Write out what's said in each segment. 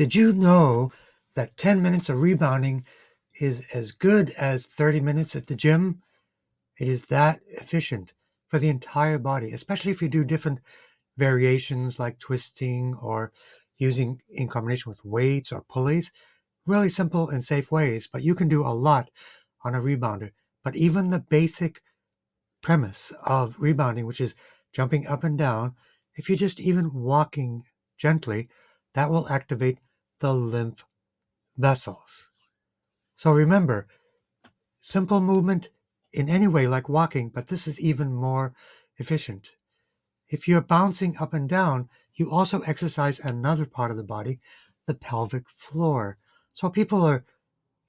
Did you know that 10 minutes of rebounding is as good as 30 minutes at the gym? It is that efficient for the entire body, especially if you do different variations like twisting or using in combination with weights or pulleys. Really simple and safe ways, but you can do a lot on a rebounder. But even the basic premise of rebounding, which is jumping up and down, if you're just even walking gently, that will activate the lymph vessels. So remember, simple movement in any way like walking, but this is even more efficient. If you're bouncing up and down, you also exercise another part of the body, the pelvic floor. So people are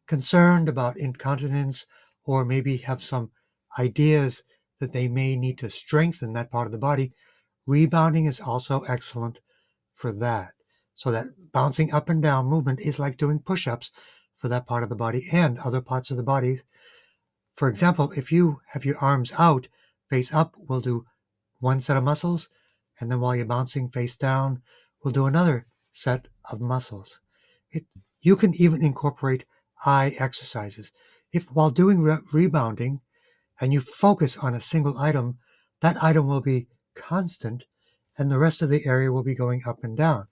concerned about incontinence or maybe have some ideas that they may need to strengthen that part of the body. Rebounding is also excellent for that. So that bouncing up and down movement is like doing push-ups for that part of the body and other parts of the body. For example, if you have your arms out, face up, we'll do one set of muscles, and then while you're bouncing face down, we'll do another set of muscles. It, you can even incorporate eye exercises. If while doing rebounding and you focus on a single item, that item will be constant and the rest of the area will be going up and down.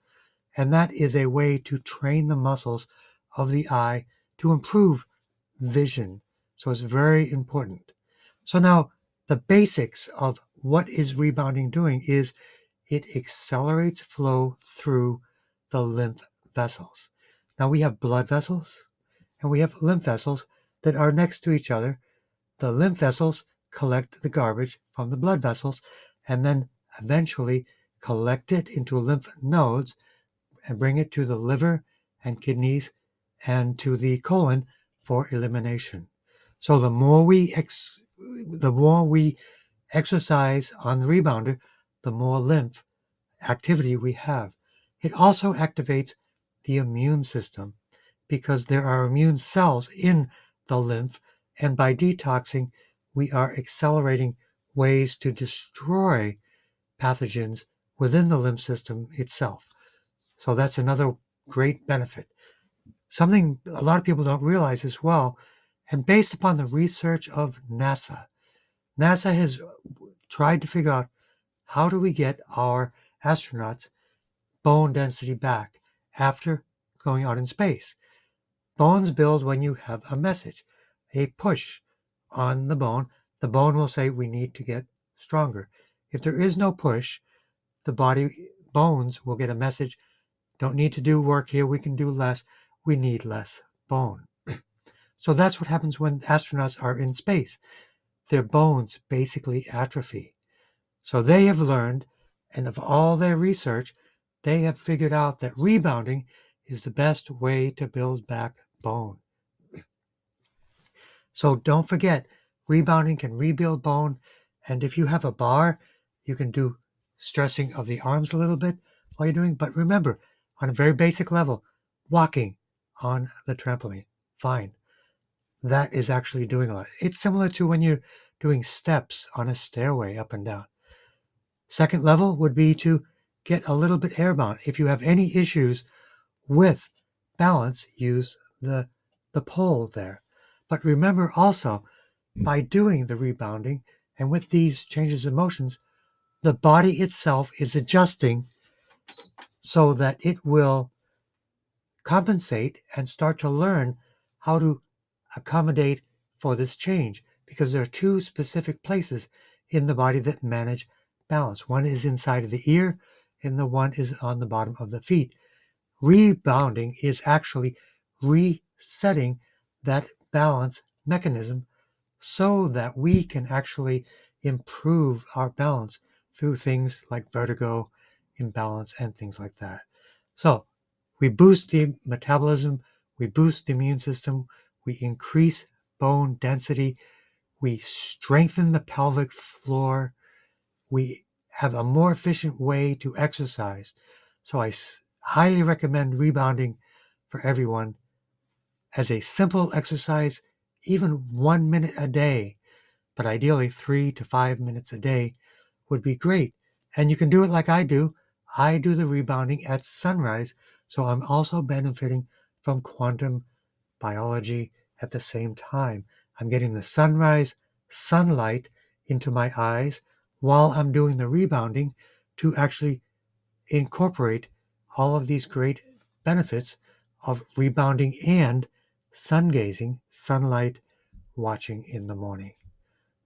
And that is a way to train the muscles of the eye to improve vision. So it's very important. So now the basics of what is rebounding doing is it accelerates flow through the lymph vessels. Now we have blood vessels and we have lymph vessels that are next to each other. The lymph vessels collect the garbage from the blood vessels and then eventually collect it into lymph nodes and bring it to the liver and kidneys and to the colon for elimination. So the more we exercise on the rebounder, the more lymph activity we have. It also activates the immune system because there are immune cells in the lymph, and by detoxing, we are accelerating ways to destroy pathogens within the lymph system itself. So that's another great benefit. Something a lot of people don't realize as well, and based upon the research of NASA has tried to figure out how do we get our astronauts bone density back after going out in space. Bones build when you have a message, a push on the bone. The bone will say we need to get stronger. If there is no push, the body bones will get a message, don't need to do work here, we can do less, we need less bone. So that's what happens when astronauts are in space. Their bones basically atrophy. So they have learned, and of all their research, they have figured out that rebounding is the best way to build back bone. So don't forget, rebounding can rebuild bone, and if you have a bar, you can do stressing of the arms a little bit while you're doing. But remember, on a very basic level, walking on the trampoline, fine. That is actually doing a lot. It's similar to when you're doing steps on a stairway up and down. Second level would be to get a little bit airbound. If you have any issues with balance, use the pole there. But remember also, by doing the rebounding and with these changes of motions, the body itself is adjusting so that it will compensate and start to learn how to accommodate for this change, because there are two specific places in the body that manage balance. One is inside of the ear and the one is on the bottom of the feet. Rebounding is actually resetting that balance mechanism so that we can actually improve our balance through things like vertigo, imbalance, and things like that. So we boost the metabolism, we boost the immune system, we increase bone density, we strengthen the pelvic floor, we have a more efficient way to exercise. So I highly recommend rebounding for everyone as a simple exercise, even 1 minute a day, but ideally 3 to 5 minutes a day would be great. And you can do it like I do. I do the rebounding at sunrise So I'm also benefiting from quantum biology at the same time. I'm getting the sunlight into my eyes while I'm doing the rebounding to actually incorporate all of these great benefits of rebounding and sun gazing, sunlight watching in the morning.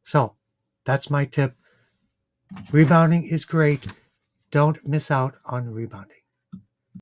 So that's my tip. Rebounding is great. Don't miss out on rebounding.